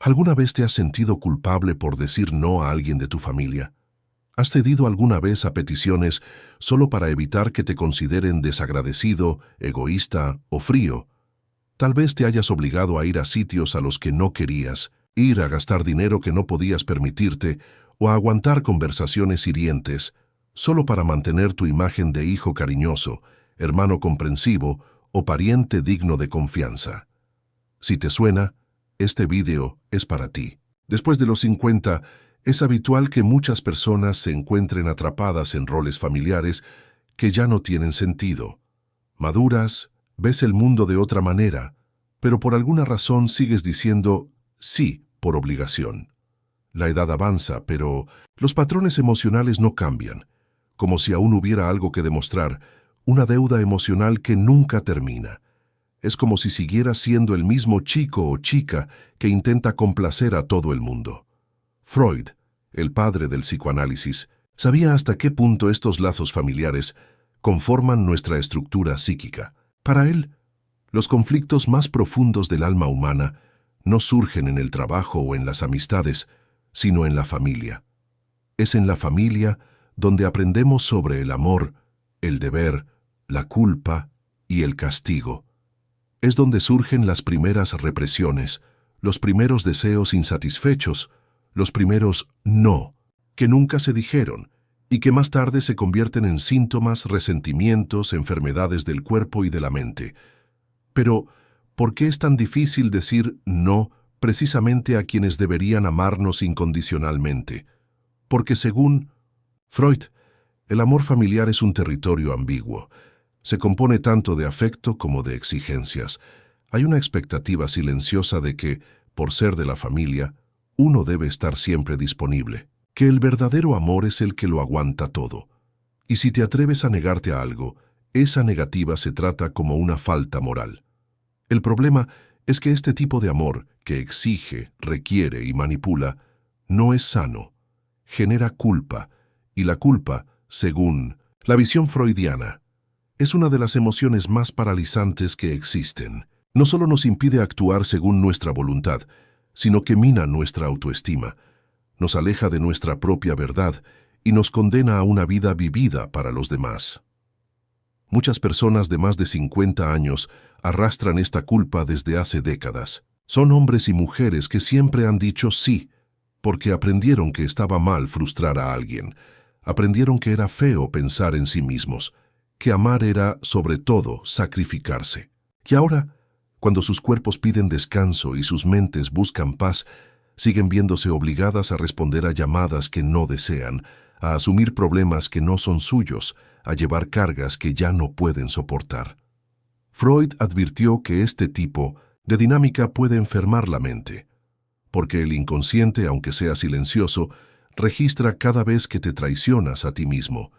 ¿Alguna vez te has sentido culpable por decir no a alguien de tu familia? ¿Has cedido alguna vez a peticiones solo para evitar que te consideren desagradecido, egoísta o frío? Tal vez te hayas obligado a ir a sitios a los que no querías, ir a gastar dinero que no podías permitirte o a aguantar conversaciones hirientes, solo para mantener tu imagen de hijo cariñoso, hermano comprensivo o pariente digno de confianza. Si te suena, este vídeo es para ti. Después de los 50, es habitual que muchas personas se encuentren atrapadas en roles familiares que ya no tienen sentido. Maduras, ves el mundo de otra manera, pero por alguna razón sigues diciendo sí por obligación. La edad avanza, pero los patrones emocionales no cambian, como si aún hubiera algo que demostrar, una deuda emocional que nunca termina. Es como si siguieras siendo el mismo chico o chica que intenta complacer a todo el mundo. Freud, el padre del psicoanálisis, sabía hasta qué punto estos lazos familiares conforman nuestra estructura psíquica. Para él, los conflictos más profundos del alma humana no surgen en el trabajo o en las amistades, sino en la familia. Es en la familia donde aprendemos sobre el amor, el deber, la culpa y el castigo. Es donde surgen las primeras represiones, los primeros deseos insatisfechos, los primeros no, que nunca se dijeron y que más tarde se convierten en síntomas, resentimientos, enfermedades del cuerpo y de la mente. Pero, ¿por qué es tan difícil decir no precisamente a quienes deberían amarnos incondicionalmente? Porque según Freud, el amor familiar es un territorio ambiguo. Se compone tanto de afecto como de exigencias. Hay una expectativa silenciosa de que, por ser de la familia, uno debe estar siempre disponible, que el verdadero amor es el que lo aguanta todo. Y si te atreves a negarte a algo, esa negativa se trata como una falta moral. El problema es que este tipo de amor, que exige, requiere y manipula, no es sano. Genera culpa, y la culpa, según la visión freudiana, es una de las emociones más paralizantes que existen. No solo nos impide actuar según nuestra voluntad, sino que mina nuestra autoestima, nos aleja de nuestra propia verdad y nos condena a una vida vivida para los demás. Muchas personas de más de 50 años arrastran esta culpa desde hace décadas. Son hombres y mujeres que siempre han dicho sí, porque aprendieron que estaba mal frustrar a alguien, aprendieron que era feo pensar en sí mismos, que amar era, sobre todo, sacrificarse. Y ahora, cuando sus cuerpos piden descanso y sus mentes buscan paz, siguen viéndose obligadas a responder a llamadas que no desean, a asumir problemas que no son suyos, a llevar cargas que ya no pueden soportar. Freud advirtió que este tipo de dinámica puede enfermar la mente, porque el inconsciente, aunque sea silencioso, registra cada vez que te traicionas a ti mismo,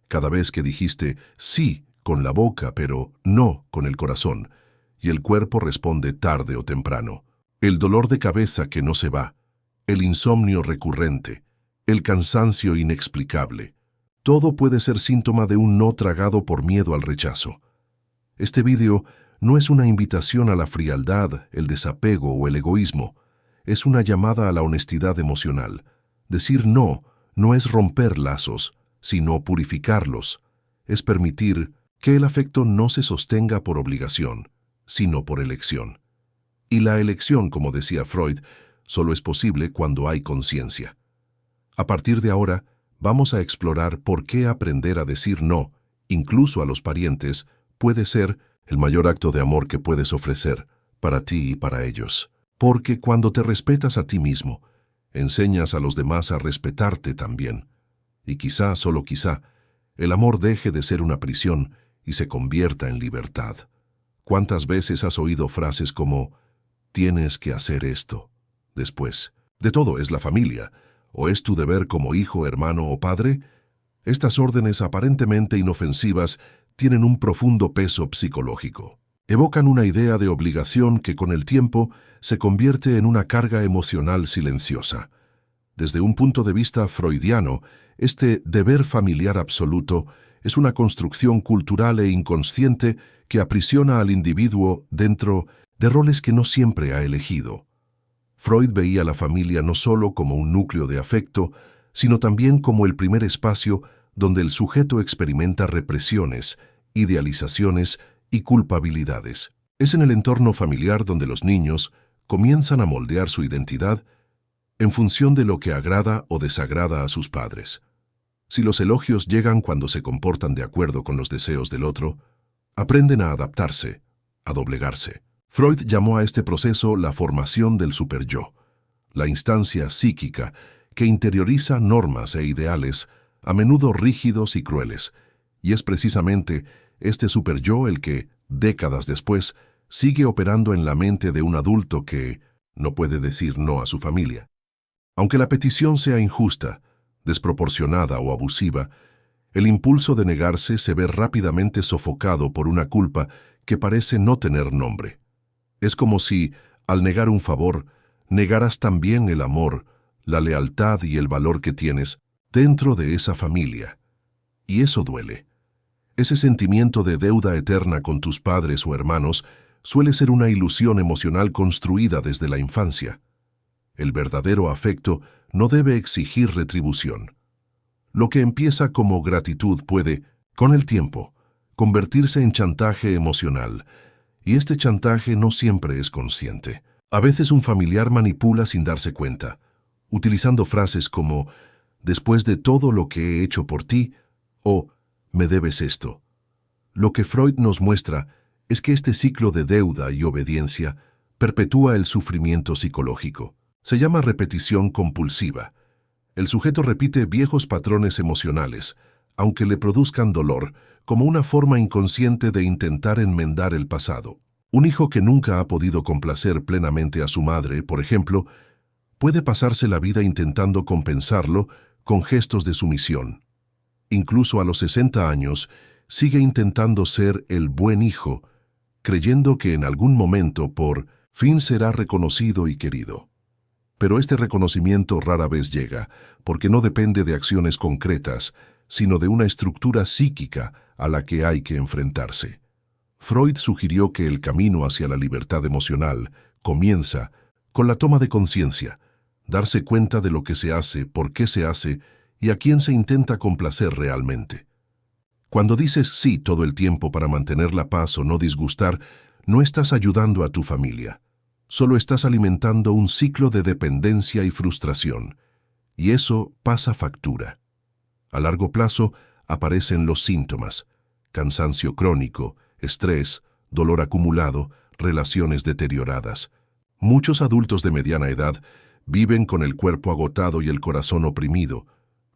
cada vez que dijiste sí con la boca pero no con el corazón, y el cuerpo responde tarde o temprano. El dolor de cabeza que no se va, el insomnio recurrente, el cansancio inexplicable, todo puede ser síntoma de un no tragado por miedo al rechazo. Este vídeo no es una invitación a la frialdad, el desapego o el egoísmo, es una llamada a la honestidad emocional. Decir no no es romper lazos, sino purificarlos, es permitir que el afecto no se sostenga por obligación, sino por elección. Y la elección, como decía Freud, solo es posible cuando hay conciencia. A partir de ahora, vamos a explorar por qué aprender a decir no, incluso a los parientes, puede ser el mayor acto de amor que puedes ofrecer para ti y para ellos. Porque cuando te respetas a ti mismo, enseñas a los demás a respetarte también. Y quizá, solo quizá, el amor deje de ser una prisión y se convierta en libertad. ¿Cuántas veces has oído frases como «tienes que hacer esto»? Después, de todo es la familia, o es tu deber como hijo, hermano o padre. Estas órdenes aparentemente inofensivas tienen un profundo peso psicológico. Evocan una idea de obligación que con el tiempo se convierte en una carga emocional silenciosa. Desde un punto de vista freudiano, este deber familiar absoluto es una construcción cultural e inconsciente que aprisiona al individuo dentro de roles que no siempre ha elegido. Freud veía la familia no solo como un núcleo de afecto, sino también como el primer espacio donde el sujeto experimenta represiones, idealizaciones y culpabilidades. Es en el entorno familiar donde los niños comienzan a moldear su identidad en función de lo que agrada o desagrada a sus padres. Si los elogios llegan cuando se comportan de acuerdo con los deseos del otro, aprenden a adaptarse, a doblegarse. Freud llamó a este proceso la formación del superyo, la instancia psíquica que interioriza normas e ideales, a menudo rígidos y crueles, y es precisamente este superyo el que, décadas después, sigue operando en la mente de un adulto que no puede decir no a su familia. Aunque la petición sea injusta, desproporcionada o abusiva, el impulso de negarse se ve rápidamente sofocado por una culpa que parece no tener nombre. Es como si, al negar un favor, negaras también el amor, la lealtad y el valor que tienes dentro de esa familia. Y eso duele. Ese sentimiento de deuda eterna con tus padres o hermanos suele ser una ilusión emocional construida desde la infancia. El verdadero afecto no debe exigir retribución. Lo que empieza como gratitud puede, con el tiempo, convertirse en chantaje emocional, y este chantaje no siempre es consciente. A veces un familiar manipula sin darse cuenta, utilizando frases como «después de todo lo que he hecho por ti» o «me debes esto». Lo que Freud nos muestra es que este ciclo de deuda y obediencia perpetúa el sufrimiento psicológico. Se llama repetición compulsiva. El sujeto repite viejos patrones emocionales, aunque le produzcan dolor, como una forma inconsciente de intentar enmendar el pasado. Un hijo que nunca ha podido complacer plenamente a su madre, por ejemplo, puede pasarse la vida intentando compensarlo con gestos de sumisión. Incluso a los 60 años, sigue intentando ser el buen hijo, creyendo que en algún momento por fin será reconocido y querido. Pero este reconocimiento rara vez llega, porque no depende de acciones concretas, sino de una estructura psíquica a la que hay que enfrentarse. Freud sugirió que el camino hacia la libertad emocional comienza con la toma de conciencia, darse cuenta de lo que se hace, por qué se hace y a quién se intenta complacer realmente. Cuando dices sí todo el tiempo para mantener la paz o no disgustar, no estás ayudando a tu familia. Solo estás alimentando un ciclo de dependencia y frustración, y eso pasa factura. A largo plazo aparecen los síntomas: cansancio crónico, estrés, dolor acumulado, relaciones deterioradas. Muchos adultos de mediana edad viven con el cuerpo agotado y el corazón oprimido,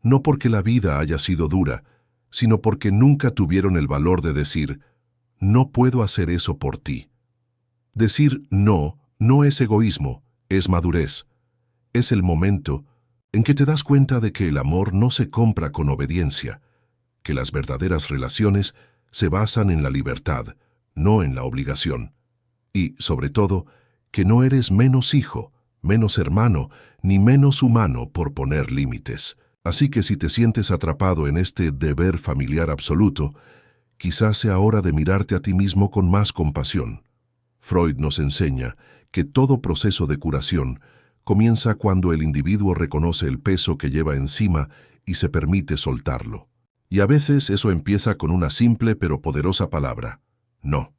no porque la vida haya sido dura, sino porque nunca tuvieron el valor de decir, no puedo hacer eso por ti. Decir no es egoísmo, es madurez. Es el momento en que te das cuenta de que el amor no se compra con obediencia, que las verdaderas relaciones se basan en la libertad, no en la obligación. Y, sobre todo, que no eres menos hijo, menos hermano, ni menos humano por poner límites. Así que si te sientes atrapado en este deber familiar absoluto, quizás sea hora de mirarte a ti mismo con más compasión. Freud nos enseña que todo proceso de curación comienza cuando el individuo reconoce el peso que lleva encima y se permite soltarlo. Y a veces eso empieza con una simple pero poderosa palabra: no.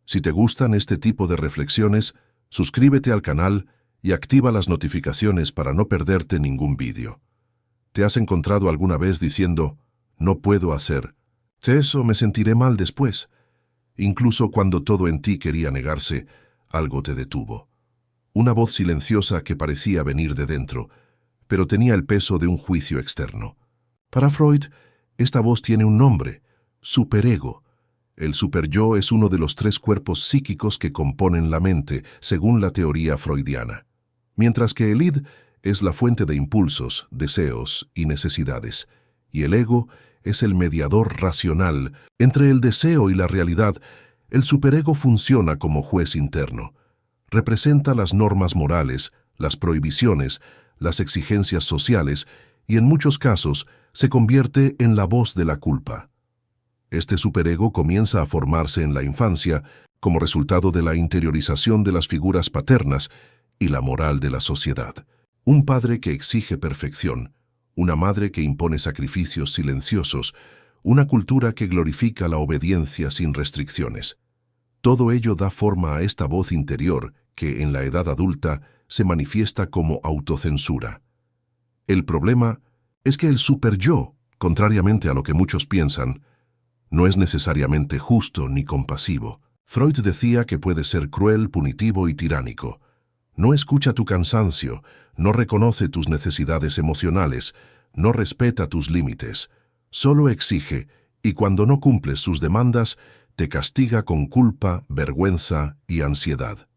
Si te gustan este tipo de reflexiones, suscríbete al canal y activa las notificaciones para no perderte ningún vídeo. ¿Te has encontrado alguna vez diciendo, no puedo hacer? De eso me sentiré mal después. Incluso cuando todo en ti quería negarse, algo te detuvo. Una voz silenciosa que parecía venir de dentro, pero tenía el peso de un juicio externo. Para Freud, esta voz tiene un nombre: superego. El superyo es uno de los 3 cuerpos psíquicos que componen la mente, según la teoría freudiana. Mientras que el id es la fuente de impulsos, deseos y necesidades, y el ego es el mediador racional entre el deseo y la realidad. El superego funciona como juez interno. Representa las normas morales, las prohibiciones, las exigencias sociales y en muchos casos se convierte en la voz de la culpa. Este superego comienza a formarse en la infancia como resultado de la interiorización de las figuras paternas y la moral de la sociedad. Un padre que exige perfección, una madre que impone sacrificios silenciosos, una cultura que glorifica la obediencia sin restricciones. Todo ello da forma a esta voz interior que, en la edad adulta, se manifiesta como autocensura. El problema es que el superyo, contrariamente a lo que muchos piensan, no es necesariamente justo ni compasivo. Freud decía que puede ser cruel, punitivo y tiránico. No escucha tu cansancio, no reconoce tus necesidades emocionales, no respeta tus límites, solo exige, y cuando no cumples sus demandas, te castiga con culpa, vergüenza y ansiedad.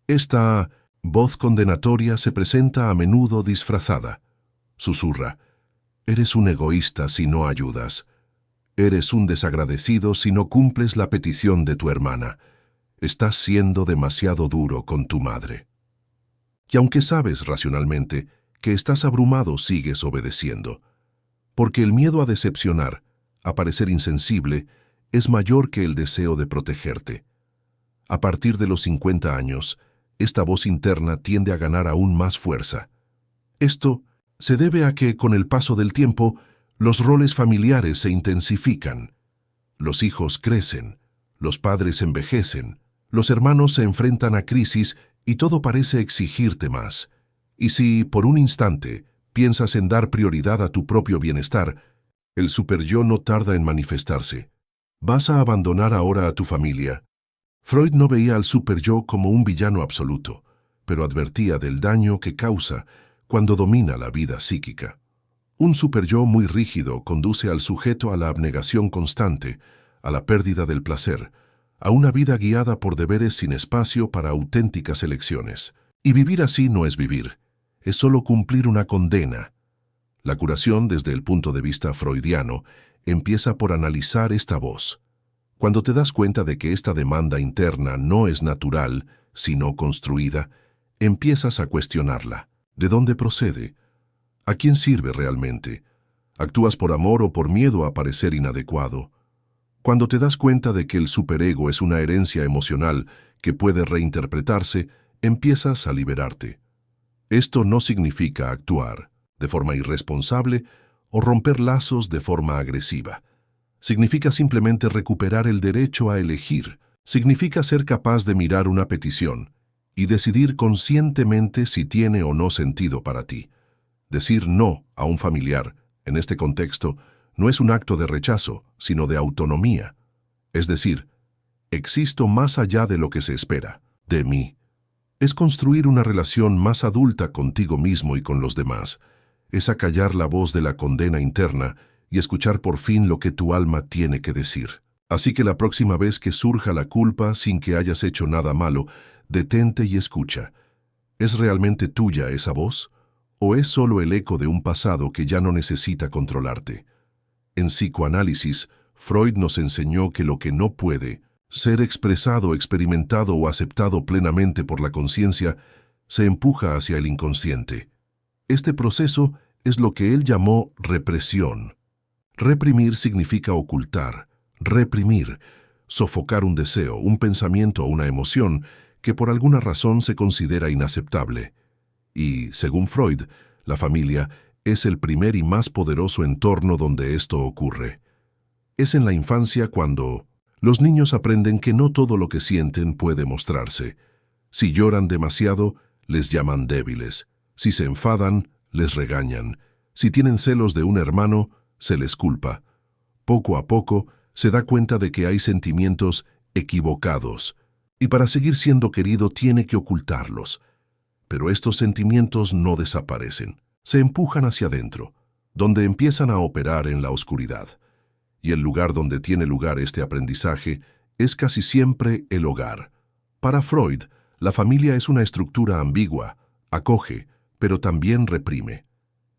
Esta voz condenatoria se presenta a menudo disfrazada. Susurra: eres un egoísta si no ayudas. Eres un desagradecido si no cumples la petición de tu hermana. Estás siendo demasiado duro con tu madre. Y aunque sabes racionalmente que estás abrumado, sigues obedeciendo. Porque el miedo a decepcionar, a parecer insensible, es mayor que el deseo de protegerte. A partir de los 50 años, esta voz interna tiende a ganar aún más fuerza. Esto se debe a que, con el paso del tiempo, los roles familiares se intensifican. Los hijos crecen, los padres envejecen, los hermanos se enfrentan a crisis y todo parece exigirte más. Y si, por un instante, piensas en dar prioridad a tu propio bienestar, el superyo no tarda en manifestarse. Vas a abandonar ahora a tu familia. Freud no veía al superyo como un villano absoluto, pero advertía del daño que causa cuando domina la vida psíquica. Un superyo muy rígido conduce al sujeto a la abnegación constante, a la pérdida del placer, a una vida guiada por deberes sin espacio para auténticas elecciones. Y vivir así no es vivir, es solo cumplir una condena. La curación, desde el punto de vista freudiano, empieza por analizar esta voz. Cuando te das cuenta de que esta demanda interna no es natural, sino construida, empiezas a cuestionarla. ¿De dónde procede? ¿A quién sirve realmente? ¿Actúas por amor o por miedo a parecer inadecuado? Cuando te das cuenta de que el superego es una herencia emocional que puede reinterpretarse, empiezas a liberarte. Esto no significa actuar de forma irresponsable o romper lazos de forma agresiva. Significa simplemente recuperar el derecho a elegir. Significa ser capaz de mirar una petición y decidir conscientemente si tiene o no sentido para ti. Decir no a un familiar, en este contexto, no es un acto de rechazo, sino de autonomía. Es decir, existo más allá de lo que se espera de mí. Es construir una relación más adulta contigo mismo y con los demás. Es acallar la voz de la condena interna y escuchar por fin lo que tu alma tiene que decir. Así que la próxima vez que surja la culpa sin que hayas hecho nada malo, detente y escucha. ¿Es realmente tuya esa voz? ¿O es solo el eco de un pasado que ya no necesita controlarte? En psicoanálisis, Freud nos enseñó que lo que no puede ser expresado, experimentado o aceptado plenamente por la conciencia se empuja hacia el inconsciente. Este proceso es lo que él llamó represión. Reprimir significa ocultar, reprimir, sofocar un deseo, un pensamiento o una emoción que por alguna razón se considera inaceptable. Y, según Freud, la familia es el primer y más poderoso entorno donde esto ocurre. Es en la infancia cuando los niños aprenden que no todo lo que sienten puede mostrarse. Si lloran demasiado, les llaman débiles. Si se enfadan, les regañan. Si tienen celos de un hermano, se les culpa. Poco a poco, se da cuenta de que hay sentimientos equivocados, y para seguir siendo querido tiene que ocultarlos. Pero estos sentimientos no desaparecen. Se empujan hacia adentro, donde empiezan a operar en la oscuridad. Y el lugar donde tiene lugar este aprendizaje es casi siempre el hogar. Para Freud, la familia es una estructura ambigua, acoge, pero también reprime.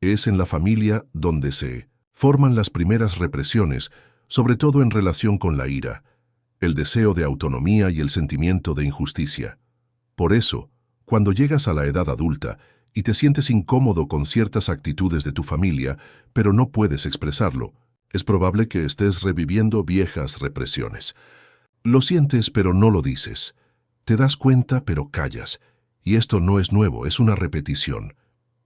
Es en la familia donde se forman las primeras represiones, sobre todo en relación con la ira, el deseo de autonomía y el sentimiento de injusticia. Por eso, cuando llegas a la edad adulta y te sientes incómodo con ciertas actitudes de tu familia, pero no puedes expresarlo, es probable que estés reviviendo viejas represiones. Lo sientes, pero no lo dices. Te das cuenta, pero callas. Y esto no es nuevo, es una repetición.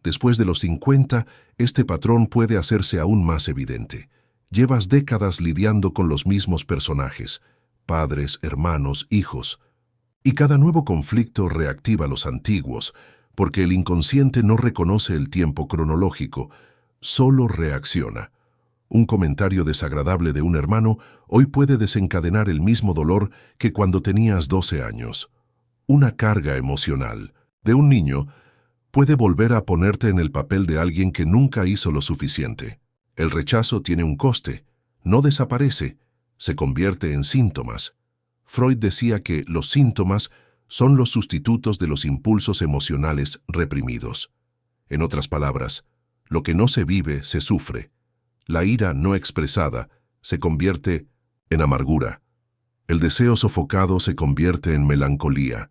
Después de los 50, este patrón puede hacerse aún más evidente. Llevas décadas lidiando con los mismos personajes, padres, hermanos, hijos. Y cada nuevo conflicto reactiva los antiguos, porque el inconsciente no reconoce el tiempo cronológico, solo reacciona. Un comentario desagradable de un hermano hoy puede desencadenar el mismo dolor que cuando tenías 12 años. Una carga emocional de un niño puede volver a ponerte en el papel de alguien que nunca hizo lo suficiente. El rechazo tiene un coste, no desaparece, se convierte en síntomas. Freud decía que los síntomas son los sustitutos de los impulsos emocionales reprimidos. En otras palabras, lo que no se vive se sufre. La ira no expresada se convierte en amargura. El deseo sofocado se convierte en melancolía.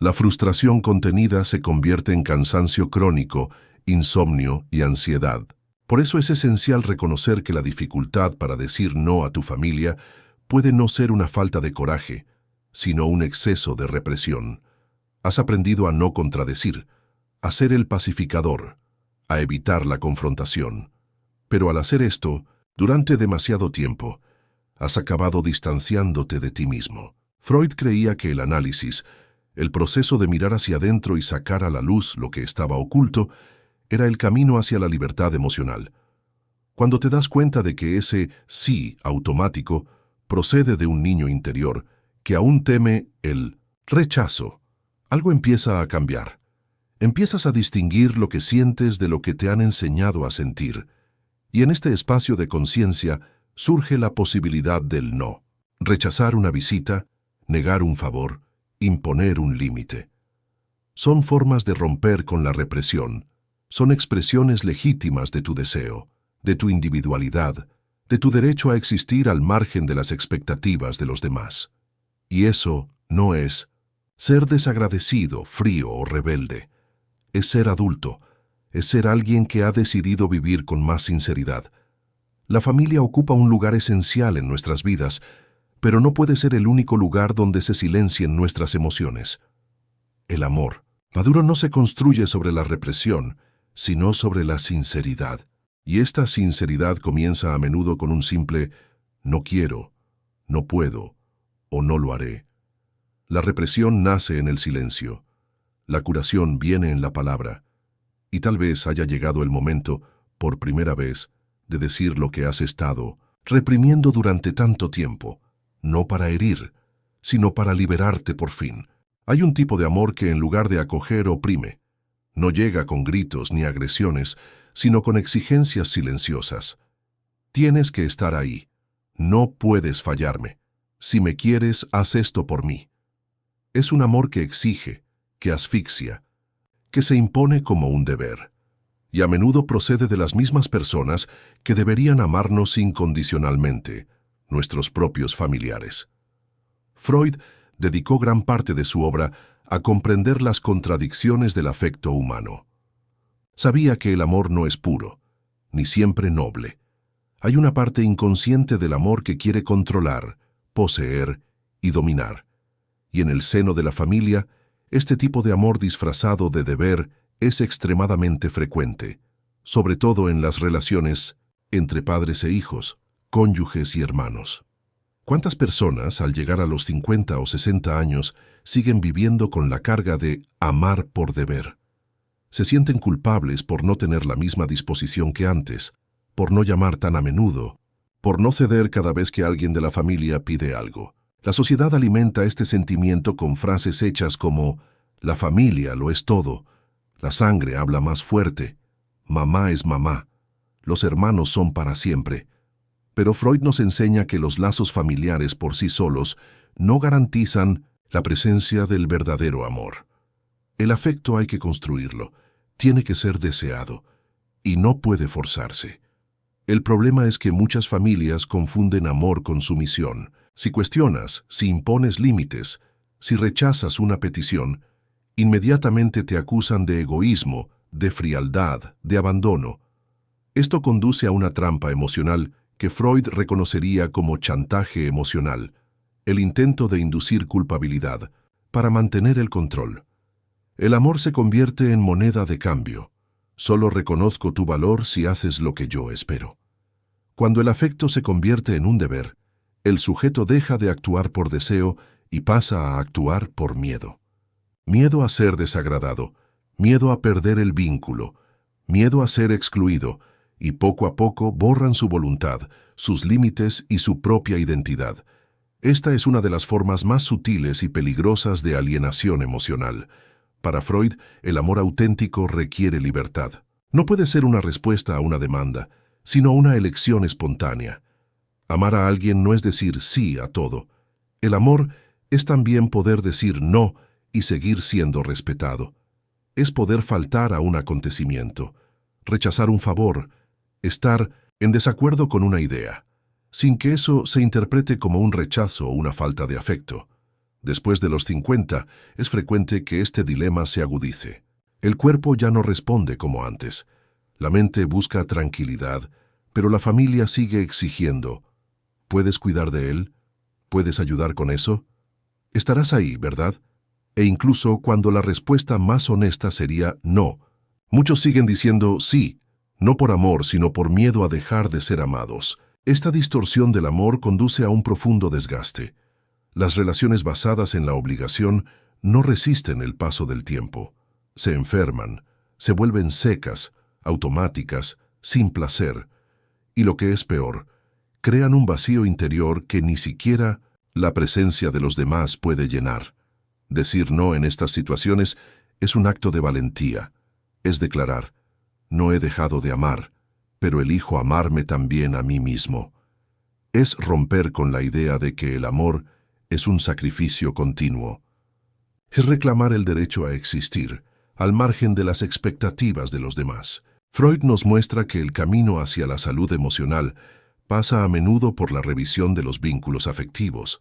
La frustración contenida se convierte en cansancio crónico, insomnio y ansiedad. Por eso es esencial reconocer que la dificultad para decir no a tu familia puede no ser una falta de coraje, sino un exceso de represión. Has aprendido a no contradecir, a ser el pacificador, a evitar la confrontación. Pero al hacer esto, durante demasiado tiempo, has acabado distanciándote de ti mismo. Freud creía que el análisis, el proceso de mirar hacia adentro y sacar a la luz lo que estaba oculto, era el camino hacia la libertad emocional. Cuando te das cuenta de que ese sí automático procede de un niño interior que aún teme el rechazo, algo empieza a cambiar. Empiezas a distinguir lo que sientes de lo que te han enseñado a sentir, y en este espacio de conciencia surge la posibilidad del no. Rechazar una visita, negar un favor, imponer un límite. Son formas de romper con la represión. Son expresiones legítimas de tu deseo, de tu individualidad, de tu derecho a existir al margen de las expectativas de los demás. Y eso no es ser desagradecido, frío o rebelde. Es ser adulto, es ser alguien que ha decidido vivir con más sinceridad. La familia ocupa un lugar esencial en nuestras vidas, pero no puede ser el único lugar donde se silencien nuestras emociones. El amor maduro no se construye sobre la represión, sino sobre la sinceridad. Y esta sinceridad comienza a menudo con un simple «no quiero», «no puedo» o «no lo haré». La represión nace en el silencio. La curación viene en la palabra. Y tal vez haya llegado el momento, por primera vez, de decir lo que has estado reprimiendo durante tanto tiempo, no para herir, sino para liberarte por fin. Hay un tipo de amor que en lugar de acoger oprime. No llega con gritos ni agresiones, sino con exigencias silenciosas. Tienes que estar ahí. No puedes fallarme. Si me quieres, haz esto por mí. Es un amor que exige, que asfixia, que se impone como un deber. Y a menudo procede de las mismas personas que deberían amarnos incondicionalmente, nuestros propios familiares. Freud dedicó gran parte de su obra a comprender las contradicciones del afecto humano. Sabía que el amor no es puro, ni siempre noble. Hay una parte inconsciente del amor que quiere controlar, poseer y dominar. Y en el seno de la familia, este tipo de amor disfrazado de deber es extremadamente frecuente, sobre todo en las relaciones entre padres e hijos, cónyuges y hermanos. ¿Cuántas personas, al llegar a los 50 o 60 años, siguen viviendo con la carga de amar por deber? Se sienten culpables por no tener la misma disposición que antes, por no llamar tan a menudo, por no ceder cada vez que alguien de la familia pide algo. La sociedad alimenta este sentimiento con frases hechas como «la familia lo es todo», «la sangre habla más fuerte», «mamá es mamá», «los hermanos son para siempre». Pero Freud nos enseña que los lazos familiares por sí solos no garantizan la presencia del verdadero amor. El afecto hay que construirlo, tiene que ser deseado, y no puede forzarse. El problema es que muchas familias confunden amor con sumisión. Si cuestionas, si impones límites, si rechazas una petición, inmediatamente te acusan de egoísmo, de frialdad, de abandono. Esto conduce a una trampa emocional que Freud reconocería como chantaje emocional, el intento de inducir culpabilidad para mantener el control. El amor se convierte en moneda de cambio. Solo reconozco tu valor si haces lo que yo espero. Cuando el afecto se convierte en un deber, el sujeto deja de actuar por deseo y pasa a actuar por miedo. Miedo a ser desagradado, miedo a perder el vínculo, miedo a ser excluido, y poco a poco borran su voluntad, sus límites y su propia identidad. Esta es una de las formas más sutiles y peligrosas de alienación emocional. Para Freud, el amor auténtico requiere libertad. No puede ser una respuesta a una demanda, sino una elección espontánea. Amar a alguien no es decir sí a todo. El amor es también poder decir no y seguir siendo respetado. Es poder faltar a un acontecimiento, rechazar un favor, estar en desacuerdo con una idea, sin que eso se interprete como un rechazo o una falta de afecto. Después de los 50, es frecuente que este dilema se agudice. El cuerpo ya no responde como antes. La mente busca tranquilidad, pero la familia sigue exigiendo. ¿Puedes cuidar de él? ¿Puedes ayudar con eso? Estarás ahí, ¿verdad? E incluso cuando la respuesta más honesta sería no. Muchos siguen diciendo sí, no por amor, sino por miedo a dejar de ser amados. Esta distorsión del amor conduce a un profundo desgaste. Las relaciones basadas en la obligación no resisten el paso del tiempo. Se enferman, se vuelven secas, automáticas, sin placer. Y lo que es peor, crean un vacío interior que ni siquiera la presencia de los demás puede llenar. Decir no en estas situaciones es un acto de valentía. Es declarar, no he dejado de amar, pero elijo amarme también a mí mismo. Es romper con la idea de que el amor es un sacrificio continuo. Es reclamar el derecho a existir, al margen de las expectativas de los demás. Freud nos muestra que el camino hacia la salud emocional pasa a menudo por la revisión de los vínculos afectivos,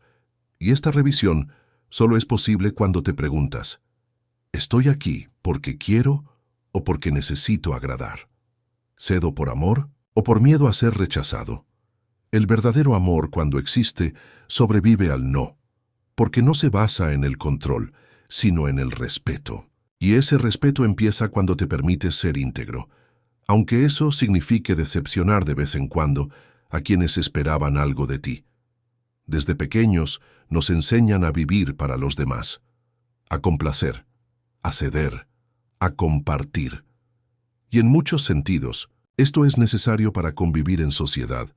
y esta revisión solo es posible cuando te preguntas, ¿estoy aquí porque quiero o porque necesito agradar? ¿Cedo por amor o por miedo a ser rechazado? El verdadero amor, cuando existe, sobrevive al no, porque no se basa en el control, sino en el respeto. Y ese respeto empieza cuando te permites ser íntegro, aunque eso signifique decepcionar de vez en cuando a quienes esperaban algo de ti. Desde pequeños nos enseñan a vivir para los demás, a complacer, a ceder, a compartir. Y en muchos sentidos, esto es necesario para convivir en sociedad.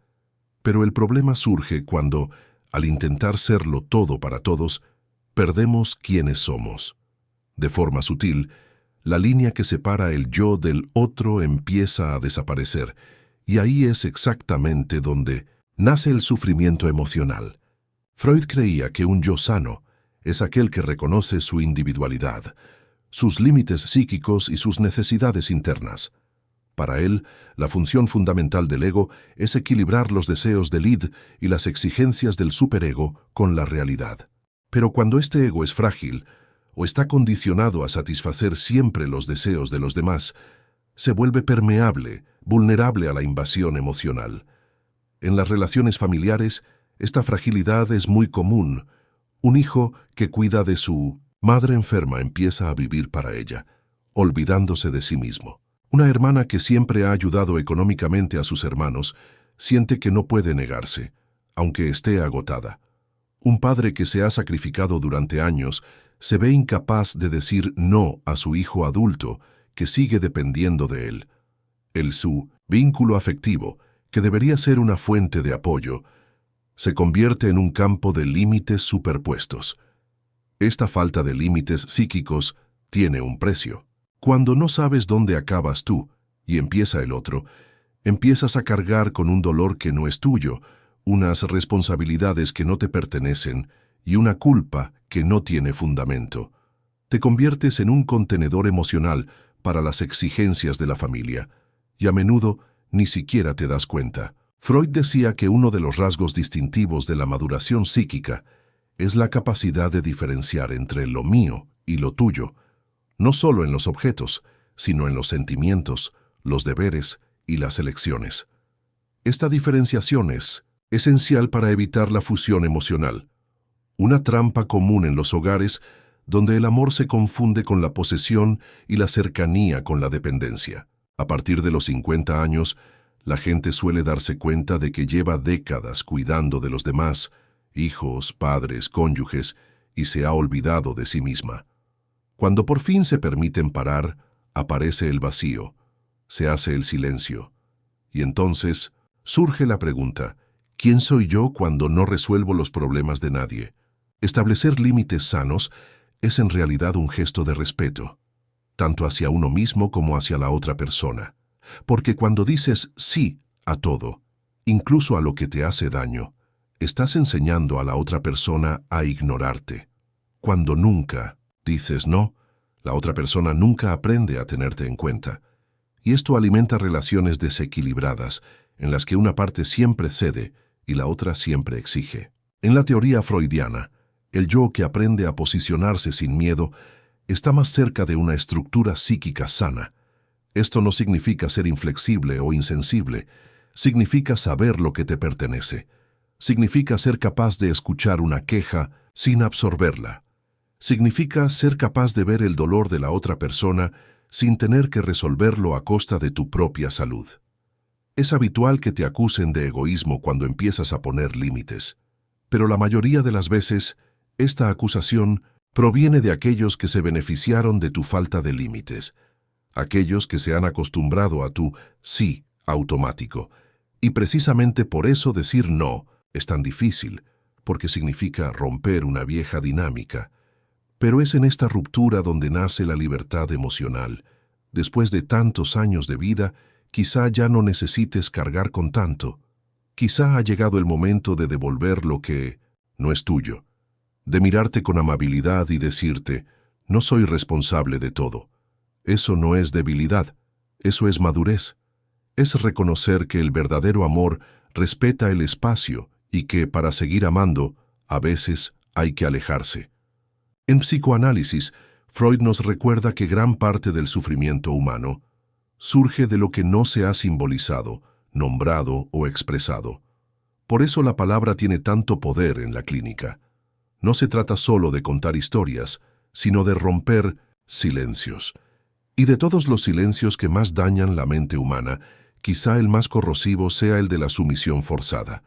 Pero el problema surge cuando, al intentar serlo todo para todos, perdemos quiénes somos. De forma sutil, la línea que separa el yo del otro empieza a desaparecer, y ahí es exactamente donde nace el sufrimiento emocional. Freud creía que un yo sano es aquel que reconoce su individualidad, sus límites psíquicos y sus necesidades internas. Para él, la función fundamental del ego es equilibrar los deseos del id y las exigencias del superego con la realidad. Pero cuando este ego es frágil, o está condicionado a satisfacer siempre los deseos de los demás, se vuelve permeable, vulnerable a la invasión emocional. En las relaciones familiares, esta fragilidad es muy común. Un hijo que cuida de su madre enferma empieza a vivir para ella, olvidándose de sí mismo. Una hermana que siempre ha ayudado económicamente a sus hermanos siente que no puede negarse, aunque esté agotada. Un padre que se ha sacrificado durante años se ve incapaz de decir no a su hijo adulto que sigue dependiendo de él. Su vínculo afectivo, que debería ser una fuente de apoyo, se convierte en un campo de límites superpuestos. Esta falta de límites psíquicos tiene un precio. Cuando no sabes dónde acabas tú y empieza el otro, empiezas a cargar con un dolor que no es tuyo, unas responsabilidades que no te pertenecen y una culpa que no tiene fundamento. Te conviertes en un contenedor emocional para las exigencias de la familia, y a menudo ni siquiera te das cuenta. Freud decía que uno de los rasgos distintivos de la maduración psíquica es la capacidad de diferenciar entre lo mío y lo tuyo, no solo en los objetos, sino en los sentimientos, los deberes y las elecciones. Esta diferenciación es esencial para evitar la fusión emocional. Una trampa común en los hogares donde el amor se confunde con la posesión y la cercanía con la dependencia. A partir de los 50 años, la gente suele darse cuenta de que lleva décadas cuidando de los demás, hijos, padres, cónyuges, y se ha olvidado de sí misma. Cuando por fin se permiten parar, aparece el vacío, se hace el silencio. Y entonces surge la pregunta: ¿quién soy yo cuando no resuelvo los problemas de nadie? Establecer límites sanos es en realidad un gesto de respeto, tanto hacia uno mismo como hacia la otra persona. Porque cuando dices sí a todo, incluso a lo que te hace daño, estás enseñando a la otra persona a ignorarte. Cuando nunca dices no, la otra persona nunca aprende a tenerte en cuenta. Y esto alimenta relaciones desequilibradas, en las que una parte siempre cede y la otra siempre exige. En la teoría freudiana, el yo que aprende a posicionarse sin miedo está más cerca de una estructura psíquica sana. Esto no significa ser inflexible o insensible, significa saber lo que te pertenece. Significa ser capaz de escuchar una queja sin absorberla. Significa ser capaz de ver el dolor de la otra persona sin tener que resolverlo a costa de tu propia salud. Es habitual que te acusen de egoísmo cuando empiezas a poner límites, pero la mayoría de las veces, esta acusación proviene de aquellos que se beneficiaron de tu falta de límites, aquellos que se han acostumbrado a tu sí automático, y precisamente por eso decir no es tan difícil, porque significa romper una vieja dinámica. Pero es en esta ruptura donde nace la libertad emocional. Después de tantos años de vida, quizá ya no necesites cargar con tanto. Quizá ha llegado el momento de devolver lo que no es tuyo, de mirarte con amabilidad y decirte: no soy responsable de todo. Eso no es debilidad, eso es madurez. Es reconocer que el verdadero amor respeta el espacio y que, para seguir amando, a veces hay que alejarse. En psicoanálisis, Freud nos recuerda que gran parte del sufrimiento humano surge de lo que no se ha simbolizado, nombrado o expresado. Por eso la palabra tiene tanto poder en la clínica. No se trata solo de contar historias, sino de romper silencios. Y de todos los silencios que más dañan la mente humana, quizá el más corrosivo sea el de la sumisión forzada,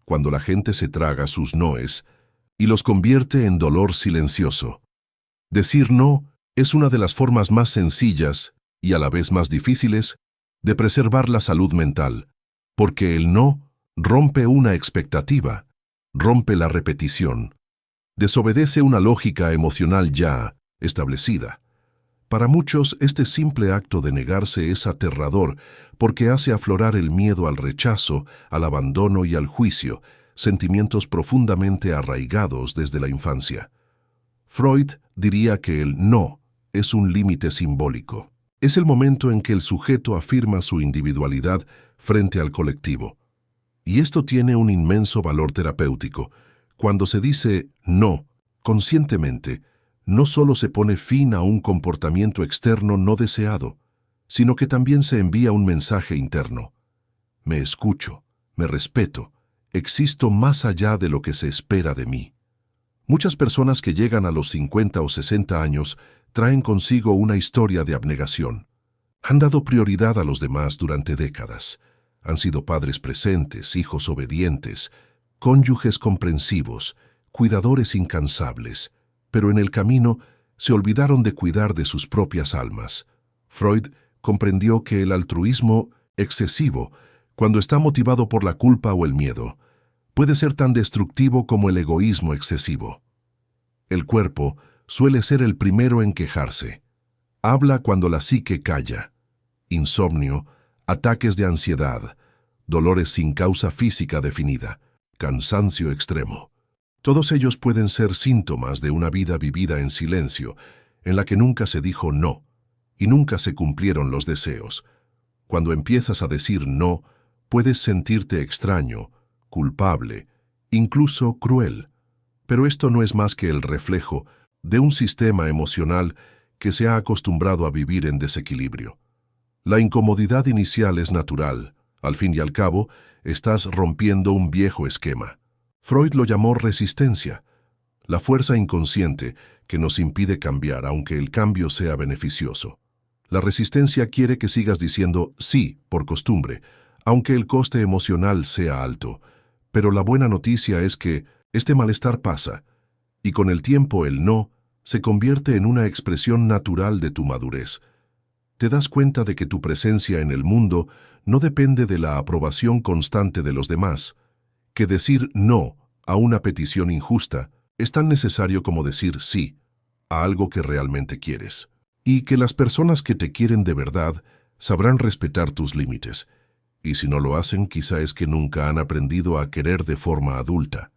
cuando la gente se traga sus noes y los convierte en dolor silencioso. Decir no es una de las formas más sencillas y a la vez más difíciles de preservar la salud mental, porque el no rompe una expectativa, rompe la repetición, desobedece una lógica emocional ya establecida. Para muchos, este simple acto de negarse es aterrador porque hace aflorar el miedo al rechazo, al abandono y al juicio, sentimientos profundamente arraigados desde la infancia. Freud diría que el no es un límite simbólico. Es el momento en que el sujeto afirma su individualidad frente al colectivo. Y esto tiene un inmenso valor terapéutico. Cuando se dice no conscientemente, no solo se pone fin a un comportamiento externo no deseado, sino que también se envía un mensaje interno. Me escucho, me respeto, existo más allá de lo que se espera de mí. Muchas personas que llegan a los 50 o 60 años traen consigo una historia de abnegación. Han dado prioridad a los demás durante décadas. Han sido padres presentes, hijos obedientes, cónyuges comprensivos, cuidadores incansables, pero en el camino se olvidaron de cuidar de sus propias almas. Freud comprendió que el altruismo excesivo, cuando está motivado por la culpa o el miedo, puede ser tan destructivo como el egoísmo excesivo. El cuerpo suele ser el primero en quejarse. Habla cuando la psique calla. Insomnio, ataques de ansiedad, dolores sin causa física definida, cansancio extremo. Todos ellos pueden ser síntomas de una vida vivida en silencio, en la que nunca se dijo no, y nunca se cumplieron los deseos. Cuando empiezas a decir no, puedes sentirte extraño, culpable, incluso cruel. Pero esto no es más que el reflejo de un sistema emocional que se ha acostumbrado a vivir en desequilibrio. La incomodidad inicial es natural. Al fin y al cabo, estás rompiendo un viejo esquema. Freud lo llamó resistencia. la fuerza inconsciente que nos impide cambiar aunque el cambio sea beneficioso. La resistencia quiere que sigas diciendo sí por costumbre, aunque el coste emocional sea alto. Pero la buena noticia es que este malestar pasa, y con el tiempo el no se convierte en una expresión natural de tu madurez. Te das cuenta de que tu presencia en el mundo no depende de la aprobación constante de los demás, que decir no a una petición injusta es tan necesario como decir sí a algo que realmente quieres, y que las personas que te quieren de verdad sabrán respetar tus límites, y si no lo hacen, quizá es que nunca han aprendido a querer de forma adulta.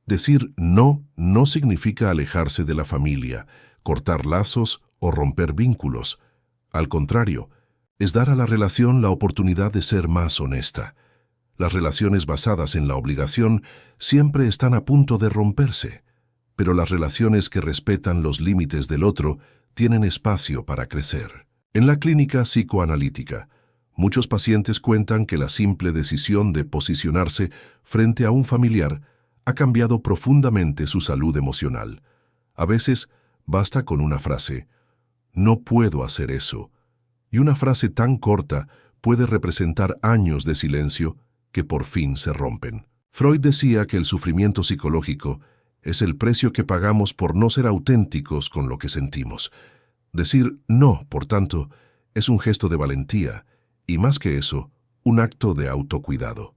Decir no no significa alejarse de la familia, cortar lazos o romper vínculos. Al contrario, es dar a la relación la oportunidad de ser más honesta. Las relaciones basadas en la obligación siempre están a punto de romperse, pero las relaciones que respetan los límites del otro tienen espacio para crecer. En la clínica psicoanalítica, muchos pacientes cuentan que la simple decisión de posicionarse frente a un familiar ha cambiado profundamente su salud emocional. A veces basta con una frase, "No puedo hacer eso", y una frase tan corta puede representar años de silencio que por fin se rompen. Freud decía que el sufrimiento psicológico es el precio que pagamos por no ser auténticos con lo que sentimos. Decir no, por tanto, es un gesto de valentía, y más que eso, un acto de autocuidado.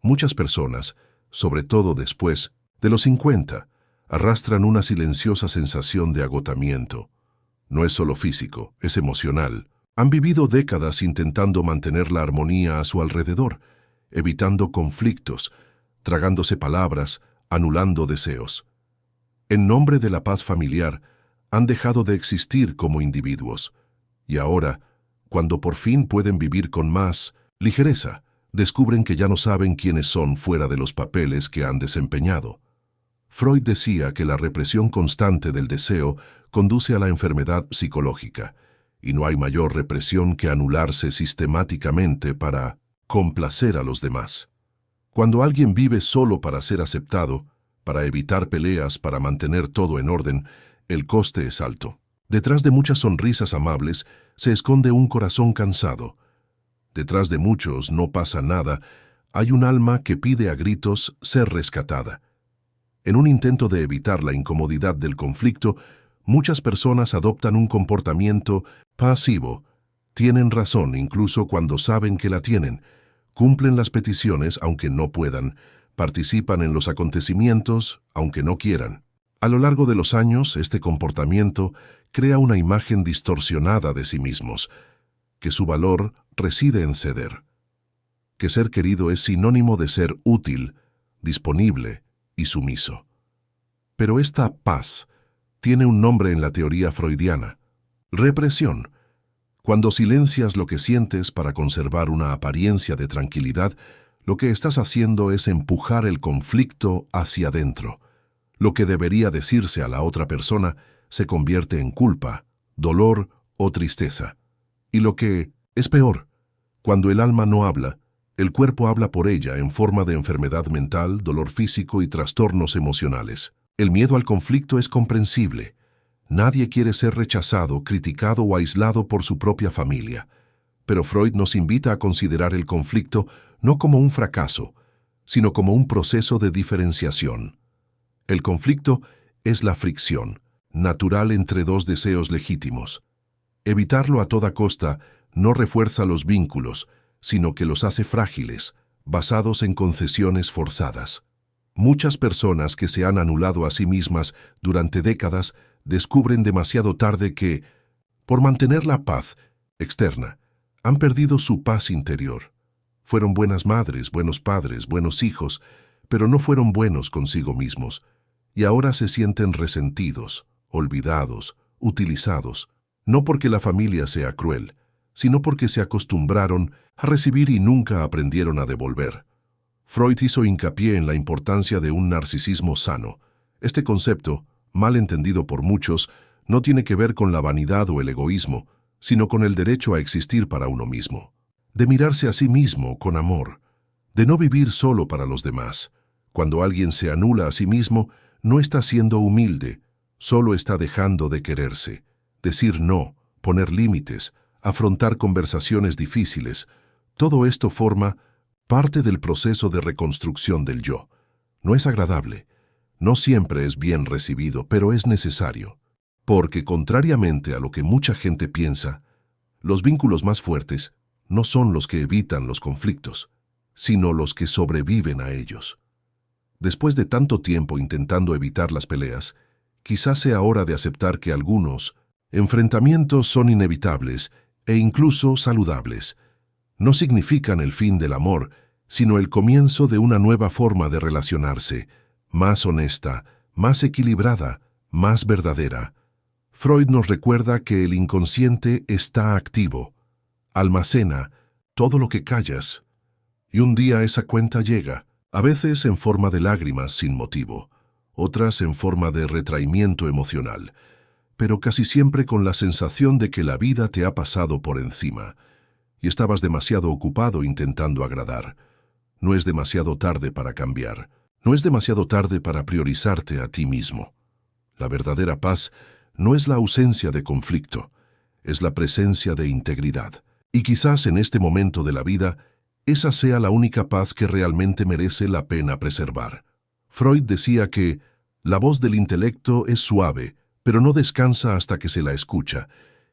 Muchas personas, sobre todo después de los 50, arrastran una silenciosa sensación de agotamiento. No es solo físico, es emocional. Han vivido décadas intentando mantener la armonía a su alrededor, evitando conflictos, tragándose palabras, anulando deseos. En nombre de la paz familiar, han dejado de existir como individuos. Y ahora, cuando por fin pueden vivir con más ligereza, descubren que ya no saben quiénes son fuera de los papeles que han desempeñado. Freud decía que la represión constante del deseo conduce a la enfermedad psicológica, y no hay mayor represión que anularse sistemáticamente para complacer a los demás. Cuando alguien vive solo para ser aceptado, para evitar peleas, para mantener todo en orden, el coste es alto. Detrás de muchas sonrisas amables se esconde un corazón cansado. Detrás de muchos no pasa nada, hay un alma que pide a gritos ser rescatada. En un intento de evitar la incomodidad del conflicto, muchas personas adoptan un comportamiento pasivo. Tienen razón incluso cuando saben que la tienen, cumplen las peticiones aunque no puedan, participan en los acontecimientos aunque no quieran. A lo largo de los años, este comportamiento crea una imagen distorsionada de sí mismos, que su valor reside en ceder, que ser querido es sinónimo de ser útil, disponible y sumiso. Pero esta paz tiene un nombre en la teoría freudiana: represión. Cuando silencias lo que sientes para conservar una apariencia de tranquilidad, lo que estás haciendo es empujar el conflicto hacia adentro. Lo que debería decirse a la otra persona se convierte en culpa, dolor o tristeza. Y lo que es peor, cuando el alma no habla, el cuerpo habla por ella en forma de enfermedad mental, dolor físico y trastornos emocionales. El miedo al conflicto es comprensible. Nadie quiere ser rechazado, criticado o aislado por su propia familia. Pero Freud nos invita a considerar el conflicto no como un fracaso, sino como un proceso de diferenciación. El conflicto es la fricción, natural entre dos deseos legítimos. Evitarlo a toda costa no refuerza los vínculos, sino que los hace frágiles, basados en concesiones forzadas. Muchas personas que se han anulado a sí mismas durante décadas descubren demasiado tarde que, por mantener la paz externa, han perdido su paz interior. Fueron buenas madres, buenos padres, buenos hijos, pero no fueron buenos consigo mismos, y ahora se sienten resentidos, olvidados, utilizados, no porque la familia sea cruel, sino porque se acostumbraron a recibir y nunca aprendieron a devolver. Freud hizo hincapié en la importancia de un narcisismo sano. Este concepto, mal entendido por muchos, no tiene que ver con la vanidad o el egoísmo, sino con el derecho a existir para uno mismo, de mirarse a sí mismo con amor, de no vivir solo para los demás. Cuando alguien se anula a sí mismo, no está siendo humilde, solo está dejando de quererse. Decir no, poner límites, afrontar conversaciones difíciles, todo esto forma parte del proceso de reconstrucción del yo. No es agradable, no siempre es bien recibido, pero es necesario. Porque, contrariamente a lo que mucha gente piensa, los vínculos más fuertes no son los que evitan los conflictos, sino los que sobreviven a ellos. Después de tanto tiempo intentando evitar las peleas, quizás sea hora de aceptar que algunos enfrentamientos son inevitables e incluso saludables. No significan el fin del amor, sino el comienzo de una nueva forma de relacionarse, más honesta, más equilibrada, más verdadera. Freud nos recuerda que el inconsciente está activo, almacena todo lo que callas, y un día esa cuenta llega, a veces en forma de lágrimas sin motivo, otras en forma de retraimiento emocional, pero casi siempre con la sensación de que la vida te ha pasado por encima, y estabas demasiado ocupado intentando agradar. No es demasiado tarde para cambiar, no es demasiado tarde para priorizarte a ti mismo. La verdadera paz no es la ausencia de conflicto, es la presencia de integridad. Y quizás en este momento de la vida, esa sea la única paz que realmente merece la pena preservar. Freud decía que la voz del intelecto es suave, pero no descansa hasta que se la escucha,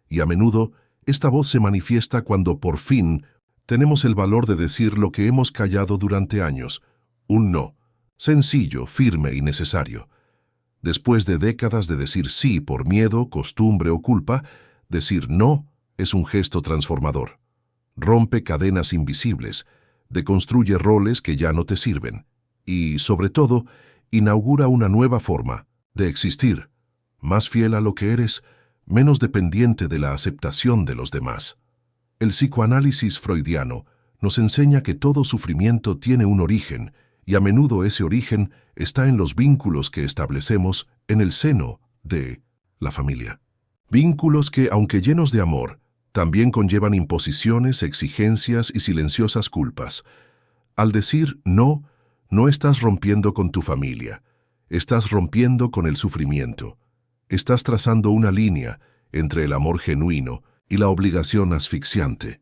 y a menudo esta voz se manifiesta cuando por fin tenemos el valor de decir lo que hemos callado durante años, un no, sencillo, firme y necesario. Después de décadas de decir sí por miedo, costumbre o culpa, decir no es un gesto transformador. Rompe cadenas invisibles, deconstruye roles que ya no te sirven y, sobre todo, inaugura una nueva forma de existir, más fiel a lo que eres, menos dependiente de la aceptación de los demás. El psicoanálisis freudiano nos enseña que todo sufrimiento tiene un origen, y a menudo ese origen está en los vínculos que establecemos en el seno de la familia. Vínculos que, aunque llenos de amor, también conllevan imposiciones, exigencias y silenciosas culpas. Al decir no, no estás rompiendo con tu familia, estás rompiendo con el sufrimiento. Estás trazando una línea entre el amor genuino y la obligación asfixiante.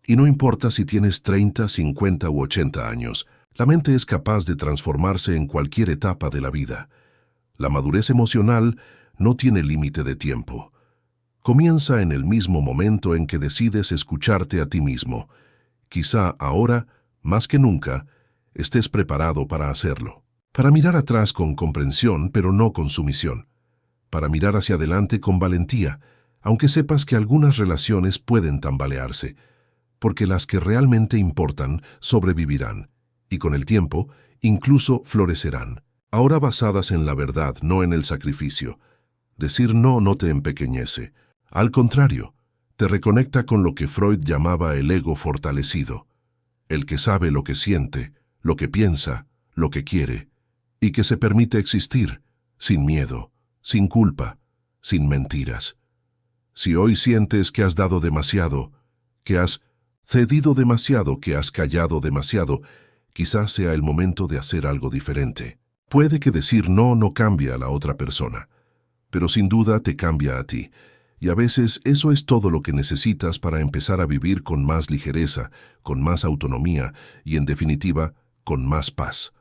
Y no importa si tienes 30, 50 u 80 años, la mente es capaz de transformarse en cualquier etapa de la vida. La madurez emocional no tiene límite de tiempo. Comienza en el mismo momento en que decides escucharte a ti mismo. Quizá ahora, más que nunca, estés preparado para hacerlo. Para mirar atrás con comprensión, pero no con sumisión. Para mirar hacia adelante con valentía, aunque sepas que algunas relaciones pueden tambalearse, porque las que realmente importan sobrevivirán, y con el tiempo incluso florecerán, ahora basadas en la verdad, no en el sacrificio. Decir no no te empequeñece, al contrario, te reconecta con lo que Freud llamaba el ego fortalecido, el que sabe lo que siente, lo que piensa, lo que quiere, y que se permite existir, sin miedo, sin culpa, sin mentiras. Si hoy sientes que has dado demasiado, que has cedido demasiado, que has callado demasiado, quizás sea el momento de hacer algo diferente. Puede que decir no no cambie a la otra persona, pero sin duda te cambia a ti. Y a veces eso es todo lo que necesitas para empezar a vivir con más ligereza, con más autonomía y, en definitiva, con más paz.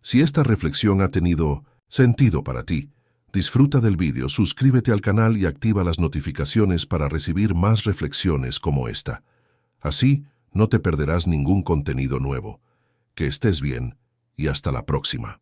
Si esta reflexión ha tenido sentido para ti, disfruta del vídeo, suscríbete al canal y activa las notificaciones para recibir más reflexiones como esta. Así no te perderás ningún contenido nuevo. Que estés bien y hasta la próxima.